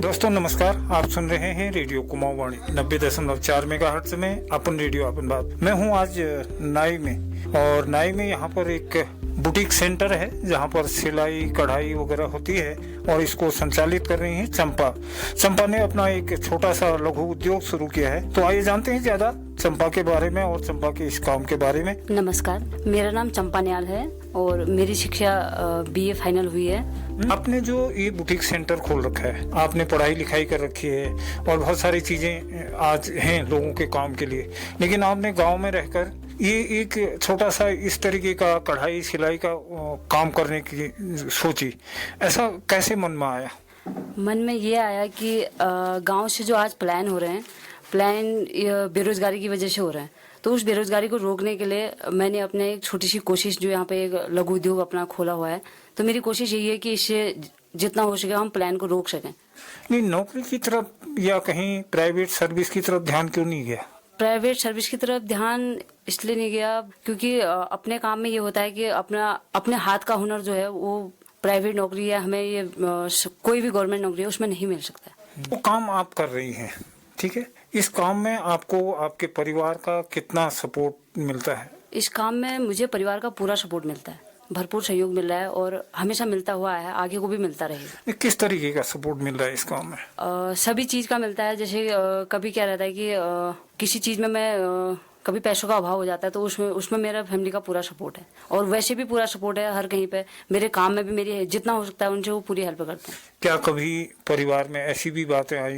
दोस्तों नमस्कार, आप सुन रहे हैं रेडियो कुमाऊवाणी 90.4 मेगाहर्ट्ज में अपन रेडियो अपन बात। मैं हूं आज नाई में, और नाई में यहाँ पर एक बुटीक सेंटर है जहाँ पर सिलाई कढ़ाई वगैरह होती है, और इसको संचालित कर रही हैं चंपा ने अपना एक छोटा सा लघु उद्योग शुरू किया है। तो आइए जानते हैं ज्यादा चंपा के बारे में और चंपा के इस काम के बारे में। नमस्कार, मेरा नाम चंपा नियाल है और मेरी शिक्षा BA फाइनल हुई है। आपने जो ये बुटीक सेंटर खोल रखा है, आपने पढ़ाई लिखाई कर रखी है और बहुत सारी चीजें आज हैं लोगों के काम के लिए, लेकिन आपने गांव में रहकर ये एक छोटा सा इस तरीके का कढ़ाई सिलाई का काम करने की सोची, ऐसा कैसे मन में आया? मन में ये आया कि गांव से जो आज पलायन हो रहे हैं, पलायन बेरोजगारी की वजह से हो रहे हैं, तो उस बेरोजगारी को रोकने के लिए मैंने अपने एक छोटी सी कोशिश, जो यहाँ पे एक लघु उद्योग अपना खोला हुआ है, तो मेरी कोशिश यही है कि इससे जितना हो सके हम पलायन को रोक सकें। नहीं, नौकरी की तरफ या कहीं प्राइवेट सर्विस की तरफ ध्यान क्यों नहीं गया? प्राइवेट सर्विस की तरफ ध्यान इसलिए नहीं गया क्योंकि अपने काम में ये होता है कि अपने हाथ का हुनर जो है वो प्राइवेट नौकरी है, हमें ये कोई भी गवर्नमेंट नौकरी है उसमें नहीं मिल सकता। वो काम आप कर रही हैं, ठीक है, इस काम में आपको आपके परिवार का कितना सपोर्ट मिलता है? इस काम में मुझे परिवार का पूरा सपोर्ट मिलता है, भरपूर सहयोग मिल रहा है और हमेशा मिलता हुआ है, आगे को भी मिलता रहेगा। किस तरीके का सपोर्ट मिल रहा है इस काम में? सभी चीज का मिलता है। जैसे कभी क्या रहता है कि किसी चीज में मैं कभी पैसों का अभाव हो जाता है, तो उसमें मेरा फैमिली का पूरा सपोर्ट है, और वैसे भी पूरा सपोर्ट है हर कहीं पे। मेरे काम में भी मेरी जितना हो सकता है उनसे वो पूरी हेल्प करते हैं। क्या कभी परिवार में ऐसी भी बातें आई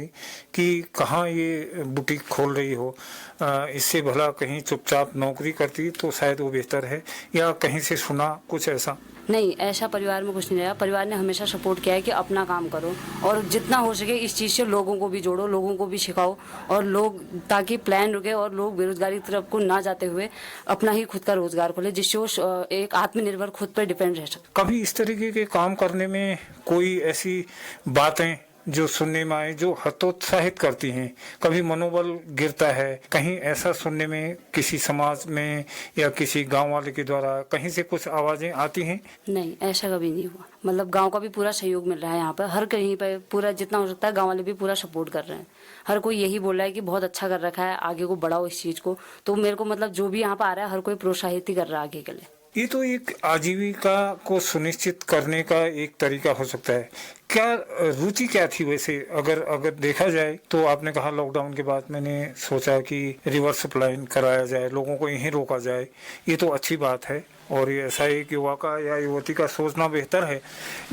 कि कहाँ ये बुटीक खोल रही हो, इससे भला कहीं चुपचाप नौकरी करती तो शायद वो बेहतर है, या कहीं से सुना कुछ ऐसा? नहीं, ऐसा परिवार में कुछ नहीं रहा। परिवार ने हमेशा सपोर्ट किया है कि अपना काम करो और जितना हो सके इस चीज़ से लोगों को भी जोड़ो, लोगों को भी सिखाओ, और लोग ताकि प्लान रुके और लोग बेरोजगारी की तरफ को ना जाते हुए अपना ही खुद का रोजगार खोले, जिससे वो एक आत्मनिर्भर खुद पर डिपेंड रह सके। कभी इस तरीके के काम करने में कोई ऐसी बातें जो सुनने में आए जो हतोत्साहित करती हैं, कभी मनोबल गिरता है, कहीं ऐसा सुनने में किसी समाज में या किसी गांव वाले के द्वारा कहीं से कुछ आवाजें आती हैं? नहीं, ऐसा कभी नहीं हुआ। मतलब गांव का भी पूरा सहयोग मिल रहा है यहाँ पर, हर कहीं पर पूरा जितना हो सकता है गांव वाले भी पूरा सपोर्ट कर रहे हैं। हर कोई यही बोल रहा है कि बहुत अच्छा कर रखा है, आगे को बढ़ाओ इस चीज को। तो मेरे को मतलब जो भी यहाँ पर आ रहा है हर कोई प्रोत्साहित ही कर रहा है आगे के लिए। ये तो एक आजीविका को सुनिश्चित करने का एक तरीका हो सकता है। क्या रुचि क्या थी वैसे, अगर देखा जाए तो? आपने कहा लॉकडाउन के बाद मैंने सोचा कि रिवर्स पलायन कराया जाए, लोगों को यहीं रोका जाए, ये तो अच्छी बात है और ये ऐसा एक युवा का या युवती का सोचना बेहतर है,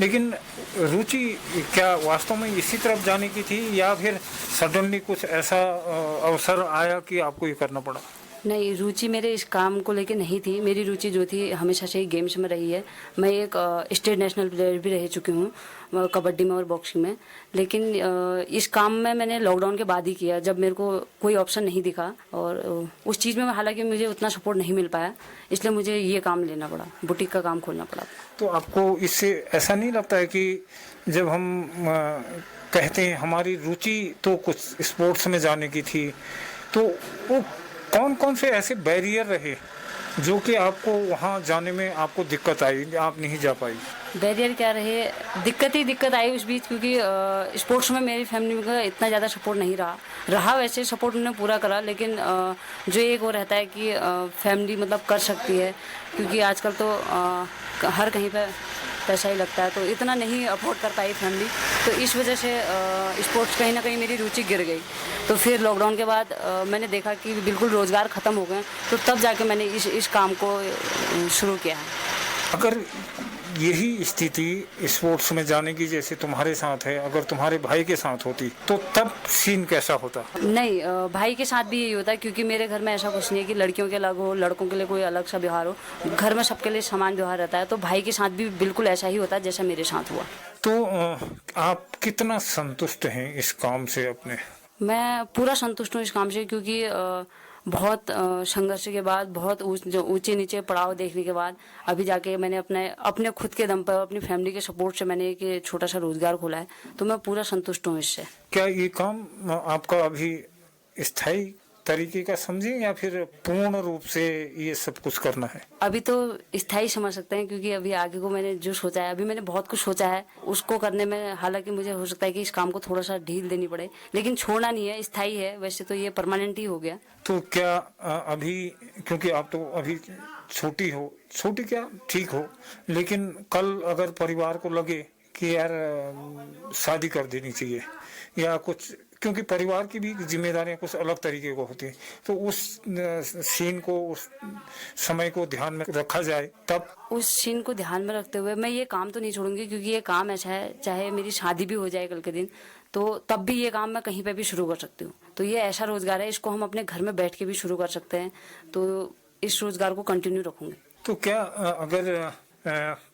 लेकिन रुचि क्या वास्तव में इसी तरफ जाने की थी, या फिर सडनली कुछ ऐसा अवसर आया कि आपको ये करना पड़ा? नहीं, रुचि मेरे इस काम को लेके नहीं थी। मेरी रुचि जो थी हमेशा से ही गेम्स में रही है। मैं एक स्टेट नेशनल प्लेयर भी रह चुकी हूँ कबड्डी में और बॉक्सिंग में, लेकिन इस काम में मैंने लॉकडाउन के बाद ही किया, जब मेरे को कोई ऑप्शन नहीं दिखा, और उस चीज़ में हालांकि मुझे उतना सपोर्ट नहीं मिल पाया, इसलिए मुझे ये काम लेना पड़ा, बुटीक का काम खोलना पड़ा। तो आपको इससे ऐसा नहीं लगता है कि जब हम कहते हैं हमारी रुचि तो कुछ स्पोर्ट्स में जाने की थी, तो वो कौन कौन से ऐसे बैरियर रहे जो कि आपको वहाँ जाने में आपको दिक्कत आई, आप नहीं जा पाई? बैरियर क्या रहे, दिक्कत आई उस बीच, क्योंकि स्पोर्ट्स में मेरी फैमिली का इतना ज़्यादा सपोर्ट नहीं रहा। वैसे सपोर्ट उन्होंने पूरा करा, लेकिन जो एक वो रहता है कि फैमिली मतलब कर सकती है, क्योंकि आजकल तो हर कहीं पर पैसा ही लगता है, तो इतना नहीं अफोर्ड कर पाई फैमिली। तो इस वजह से स्पोर्ट्स कहीं ना कहीं मेरी रुचि गिर गई। तो फिर लॉकडाउन के बाद मैंने देखा कि बिल्कुल रोज़गार ख़त्म हो गए, तो तब जाके मैंने इस काम को शुरू किया है। अगर यही स्थिति स्पोर्ट्स में जाने की जैसे तुम्हारे साथ है, अगर तुम्हारे भाई के साथ होती तो तब सीन कैसा होता? नहीं, भाई के साथ भी यही होता है, क्योंकि मेरे घर में ऐसा कुछ नहीं है कि लड़कियों के अलग हो, लड़कों के लिए कोई अलग सा व्यवहार हो। घर में सबके लिए समान व्यवहार रहता है, तो भाई के साथ भी बिल्कुल ऐसा ही होता है जैसा मेरे साथ हुआ। तो आप कितना संतुष्ट हैं इस काम से अपने? मैं पूरा संतुष्ट हूँ इस काम से, क्योंकि बहुत संघर्ष के बाद, बहुत ऊंचे नीचे पड़ाव देखने के बाद अभी जाके मैंने अपने खुद के दम पर, अपनी फैमिली के सपोर्ट से मैंने एक छोटा सा रोजगार खोला है, तो मैं पूरा संतुष्ट हूँ इससे। क्या ये काम आपका अभी स्थायी तरीके का समझें या फिर पूर्ण रूप से ये सब कुछ करना है? अभी तो स्थायी समझ सकते हैं, क्योंकि अभी आगे को मैंने जो सोचा है, अभी मैंने बहुत कुछ सोचा है उसको करने में, हालांकि मुझे हो सकता है कि इस काम को थोड़ा सा ढील देनी पड़े, लेकिन छोड़ना नहीं है, स्थायी है। वैसे तो ये परमानेंट ही हो गया। तो क्या अभी, क्योंकि आप तो अभी छोटी क्या ठीक हो, लेकिन कल अगर परिवार को लगे कि यार शादी कर देनी चाहिए या कुछ, क्योंकि परिवार की भी जिम्मेदारियां कुछ अलग तरीके को होती हैं, तो उस सीन को, उस समय को ध्यान में रखा जाए तब? उस सीन को ध्यान में रखते हुए मैं ये काम तो नहीं छोड़ूंगी, क्योंकि ये काम ऐसा है, चाहे मेरी शादी भी हो जाए कल के दिन, तो तब भी ये काम मैं कहीं पे भी शुरू कर सकती हूँ। तो ये ऐसा रोजगार है, इसको हम अपने घर में बैठ के भी शुरू कर सकते हैं, तो इस रोजगार को कंटिन्यू रखूंगी। तो क्या अगर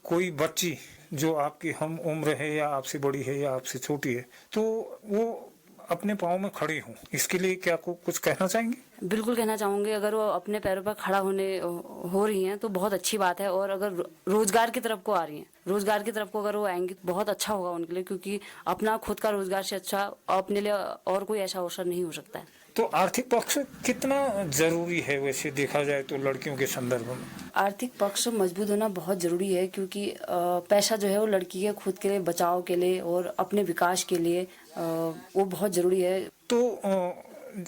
कोई बच्ची जो आपकी हम उम्र है या आपसे बड़ी है या आपसे छोटी है, तो वो अपने पाँव में खड़ी हूँ, इसके लिए क्या कुछ कहना चाहेंगे? बिल्कुल कहना चाहूंगी, अगर वो अपने पैरों पर खड़ा हो रही हैं तो बहुत अच्छी बात है, और अगर रोजगार की तरफ को आ रही हैं, रोजगार की तरफ को अगर वो आएंगी तो बहुत अच्छा होगा उनके लिए, क्योंकि अपना खुद का रोजगार से अच्छा अपने लिए और कोई ऐसा अवसर नहीं हो सकता है। तो आर्थिक पक्ष कितना जरूरी है वैसे देखा जाए तो लड़कियों के संदर्भ में? आर्थिक पक्ष मजबूत होना बहुत जरूरी है, क्योंकि पैसा जो है वो लड़की के खुद के लिए, बचाव के लिए और अपने विकास के लिए वो बहुत जरूरी है। तो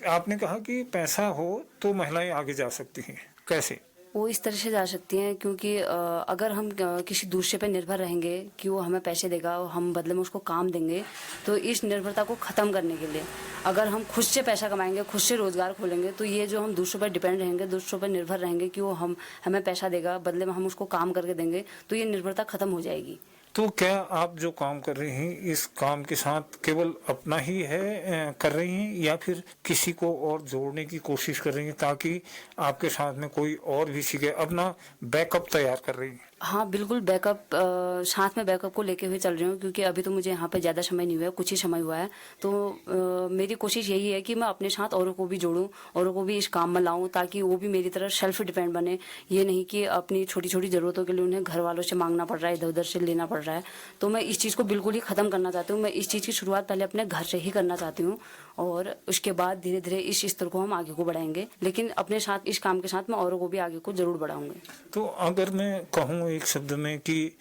आपने कहा कि पैसा हो तो महिलाएं आगे जा सकती हैं, कैसे? वो इस तरह से जा सकती हैं, क्योंकि अगर हम किसी दूसरे पे निर्भर रहेंगे कि वो हमें पैसे देगा और हम बदले में उसको काम देंगे, तो इस निर्भरता को ख़त्म करने के लिए अगर हम खुद से पैसा कमाएंगे, खुद से रोजगार खोलेंगे, तो ये जो हम दूसरों पर डिपेंड रहेंगे, दूसरों पर निर्भर रहेंगे कि वो हमें पैसा देगा, बदले में हम उसको काम करके देंगे, तो ये निर्भरता ख़त्म हो जाएगी। तो क्या आप जो काम कर रही हैं इस काम के साथ केवल अपना ही है कर रही हैं या फिर किसी को और जोड़ने की कोशिश कर रही हैं ताकि आपके साथ में कोई और भी सीखे, अपना बैकअप तैयार कर रही हैं? हाँ बिल्कुल, बैकअप साथ में बैकअप को लेके हुए चल रही हूँ, क्योंकि अभी तो मुझे यहाँ पे ज़्यादा समय नहीं हुआ है, कुछ ही समय हुआ है, तो मेरी कोशिश यही है कि मैं अपने साथ औरों को भी जोड़ूँ, औरों को भी इस काम में लाऊं, ताकि वो भी मेरी तरह सेल्फ डिपेंड बने। ये नहीं कि अपनी छोटी छोटी ज़रूरतों के लिए उन्हें घर वालों से मांगना पड़ रहा है, इधर उधर से लेना पड़ रहा है। तो मैं इस चीज़ को बिल्कुल ही ख़त्म करना चाहती हूँ। मैं इस चीज़ की शुरुआत पहले अपने घर से ही करना चाहती हूँ, और उसके बाद धीरे धीरे इस स्तर को हम आगे को बढ़ाएंगे, लेकिन अपने साथ इस काम के साथ मैं औरों को भी आगे को जरूर बढ़ाऊंगी। तो अगर मैं कहूँ एक शब्द में कि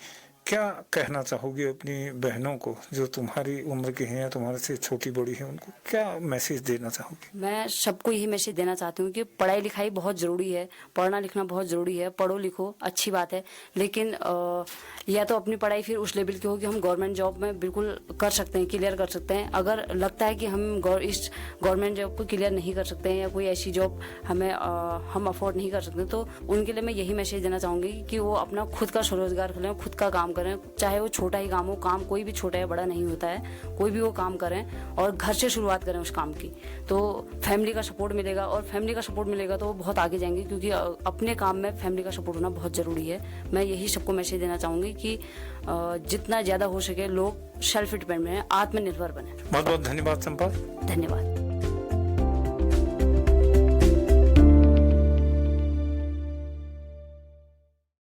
क्या कहना चाहोगी अपनी बहनों को जो तुम्हारी उम्र की हैं या तुम्हारे से छोटी बड़ी हैं, उनको क्या मैसेज देना चाहोगी? मैं सबको यही मैसेज देना चाहती हूँ कि पढ़ाई लिखाई बहुत ज़रूरी है, पढ़ना लिखना बहुत ज़रूरी है, पढ़ो लिखो अच्छी बात है, लेकिन या तो अपनी पढ़ाई फिर उस लेवल की हो कि हम गवर्नमेंट जॉब में बिल्कुल कर सकते हैं, क्लियर कर सकते हैं। अगर लगता है कि हम इस गवर्नमेंट जॉब को क्लियर नहीं कर सकते हैं या कोई ऐसी जॉब हम अफोर्ड नहीं कर सकते, तो उनके लिए मैं यही मैसेज देना चाहूँगी कि वो अपना खुद का स्वरोजगार खोलें, खुद का काम करें, चाहे वो छोटा ही काम हो। काम कोई भी छोटा या बड़ा नहीं होता है, कोई भी वो काम करें और घर से शुरुआत करें उस काम की, तो फैमिली का सपोर्ट मिलेगा, और फैमिली का सपोर्ट मिलेगा तो वो बहुत आगे जाएंगे, क्योंकि अपने काम में फैमिली का सपोर्ट होना बहुत ज़रूरी है। मैं यही सबको मैसेज देना चाहूँगी कि जितना ज़्यादा हो सके लोग सेल्फ डिपेंडेंट बने, आत्मनिर्भर बने। बहुत बहुत धन्यवाद चंपा। धन्यवाद।